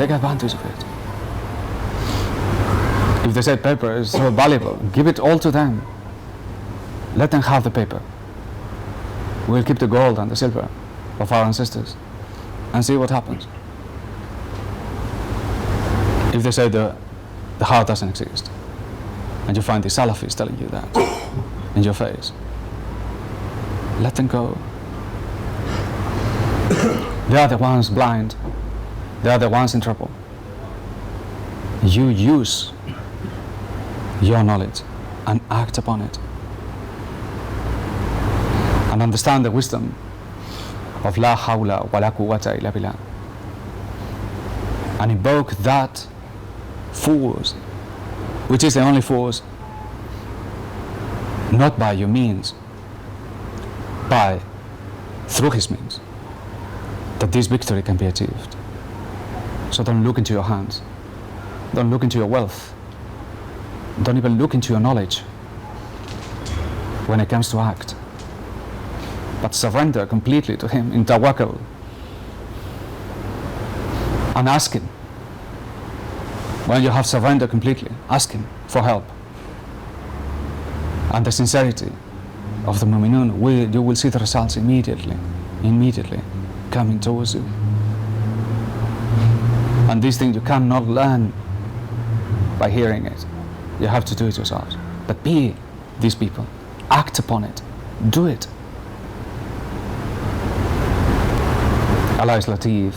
Take advantage of it. If they say paper is so valuable, give it all to them. Let them have the paper. We'll keep the gold and the silver of our ancestors and see what happens. If they say the heart doesn't exist, and you find the Salafis telling you that in your face, let them go. They are the ones blind. They are the ones in trouble. You use your knowledge and act upon it. And understand the wisdom of la hawla wa la quwata illa BilLah. And invoke that force, which is the only force, not by your means, by through his means, that this victory can be achieved. So don't look into your hands, don't look into your wealth, don't even look into your knowledge when it comes to act, but surrender completely to him in Tawakal and ask him. When you have surrendered completely, ask him for help. And the sincerity of the mu'minun, you will see the results immediately coming towards you. And this thing you cannot learn by hearing it. You have to do it yourselves. But be these people, act upon it, do it. Allah is Lateef.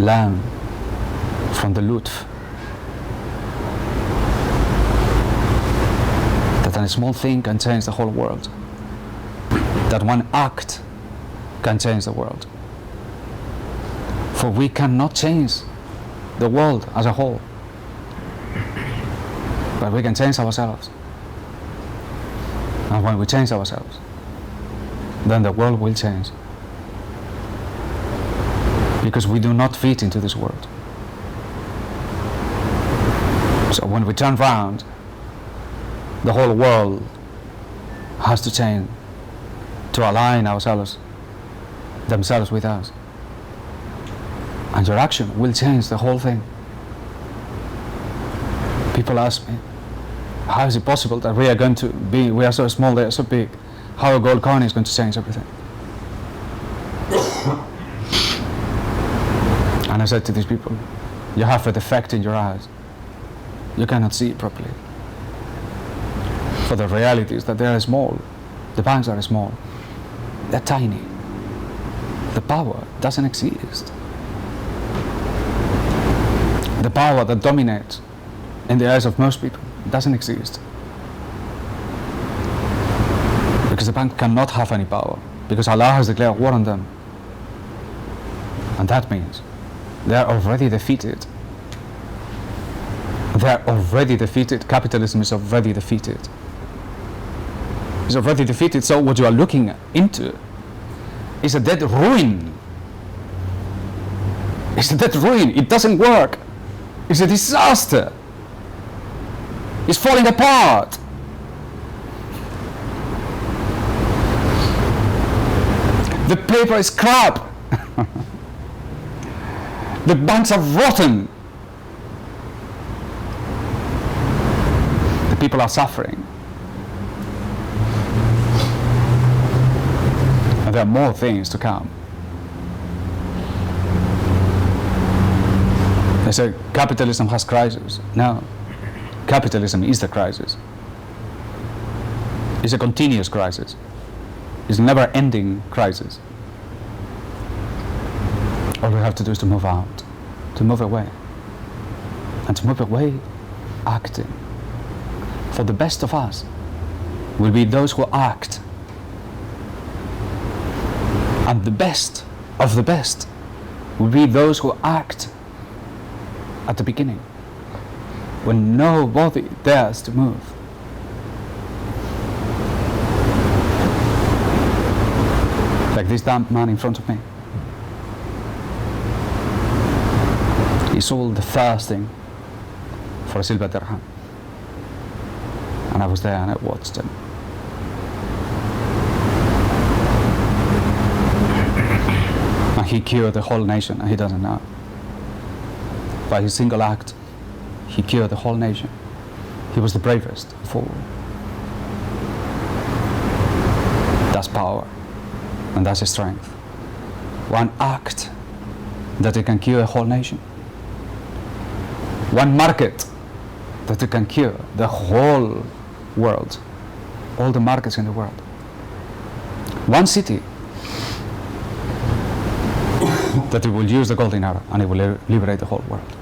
Learn from the lutf that a small thing can change the whole world, that one act can change the world. For we cannot change the world as a whole, but we can change ourselves. And when we change ourselves, then the world will change. Because we do not fit into this world. So when we turn round, the whole world has to change to align themselves with us. And your action will change the whole thing. People ask me, how is it possible that we are so small, they are so big? How a gold coin is going to change everything? And I said to these people, you have a defect in your eyes. You cannot see it properly. For the reality is that they are small. The banks are small. They're tiny. The power doesn't exist. The power that dominates in the eyes of most people doesn't exist. Because the bank cannot have any power. Because Allah has declared war on them. And that means they are already defeated. They are already defeated. Capitalism is already defeated. It's already defeated, so what you are looking into is a dead ruin. It's a dead ruin. It doesn't work. It's a disaster. It's falling apart. The paper is crap. The banks are rotten. The people are suffering. And there are more things to come. They say capitalism has crisis. No. Capitalism is the crisis. It's a continuous crisis. It's a never-ending crisis. All we have to do is to move out, to move away. And to move away, acting. For the best of us will be those who act. And the best of the best will be those who act at the beginning, when nobody dares to move. Like this damn man in front of me. He sold the first thing for a silver dirham. And I was there and I watched him. he killed the whole nation and he doesn't know. By his single act, he killed the whole nation. He was the bravest of all. That's power, and that's strength. One act that it can kill a whole nation. One market that it can kill the whole world, all the markets in the world. One city that it will use the golden arrow and it will liberate the whole world.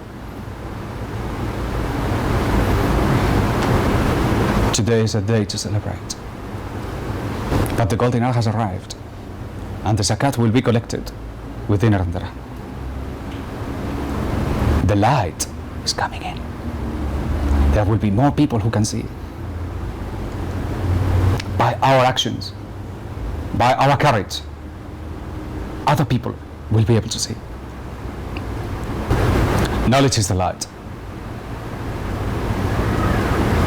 Today is a day to celebrate that the golden arrow has arrived and the Zakat will be collected within Ramadan. The light is coming in. There will be more people who can see. By our actions, by our courage, other people will be able to see. Knowledge is the light.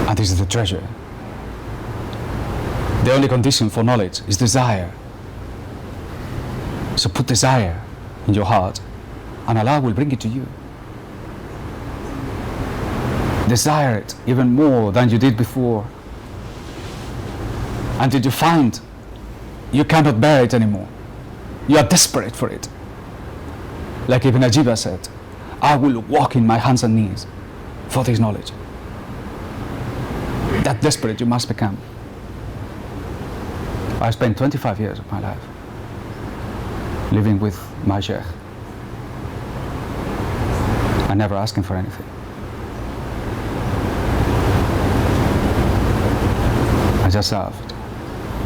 And this is the treasure. The only condition for knowledge is desire. So put desire in your heart and Allah will bring it to you. Desire it even more than you did before until you find you cannot bear it anymore. You are desperate for it. Like Ibn Ajiba said, I will walk in my hands and knees for this knowledge. That desperate you must become. I spent 25 years of my life living with my Shaykh and never asking for anything. I just served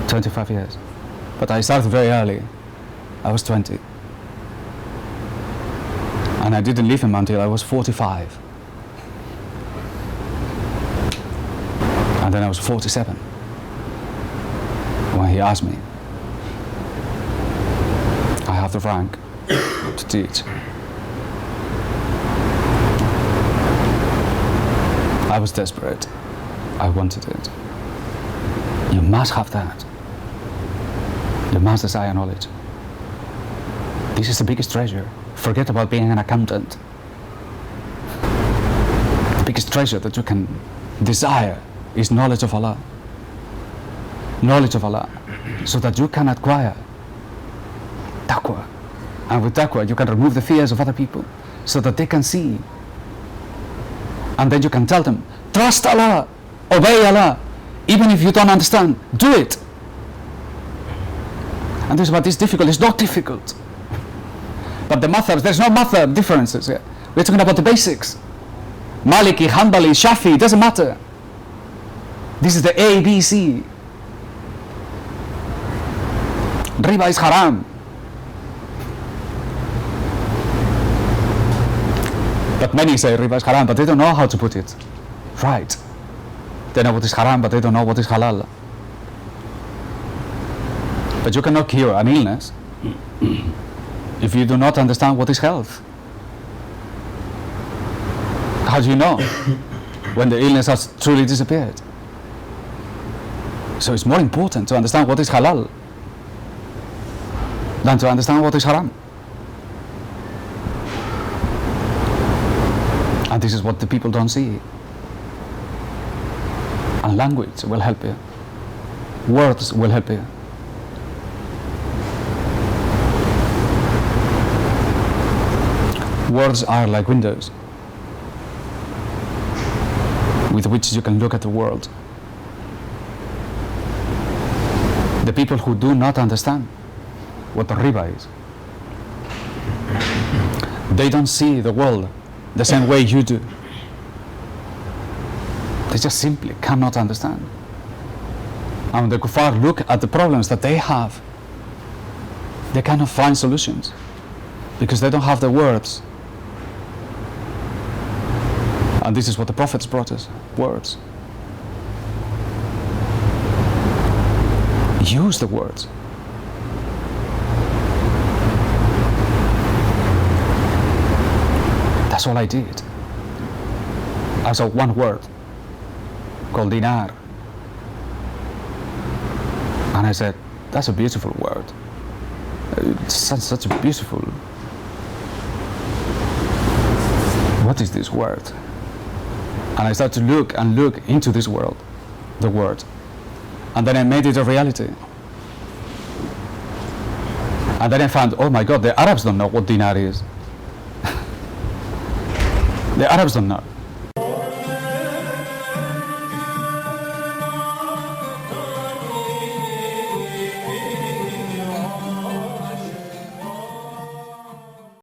25 years. But I started very early. I was 20. And I didn't leave him until I was 45. And then I was 47 when he asked me, I have the rank to teach. I was desperate. I wanted it. You must have that. You must desire knowledge. This is the biggest treasure. Forget about being an accountant. The biggest treasure that you can desire is knowledge of Allah. Knowledge of Allah, so that you can acquire Taqwa. And with Taqwa, you can remove the fears of other people, so that they can see. And then you can tell them, trust Allah, obey Allah. Even if you don't understand, do it. And this is what is difficult. It's not difficult. But the madhabs, there's no madhab differences here. We're talking about the basics. Maliki, Hanbali, Shafi, it doesn't matter. This is the A, B, C. Riba is haram. But many say riba is haram, but they don't know how to put it right. They know what is haram, but they don't know what is halal. But you cannot cure an illness if you do not understand what is health. How do you know when the illness has truly disappeared? So it's more important to understand what is halal than to understand what is haram. And this is what the people don't see. And language will help you. Words will help you. Words are like windows with which you can look at the world. The people who do not understand what the riba is, they don't see the world the same way you do. They just simply cannot understand. And the kuffar look at the problems that they have. They cannot find solutions because they don't have the words. And this is what the prophets brought us, words. Use the words. That's all I did. I saw one word called dinar. And I said, that's a beautiful word. It's such a beautiful what is this word? And I started to look and look into this world, the word. And then I made it a reality. And then I found, oh my God, the Arabs don't know what dinar is. The Arabs don't know.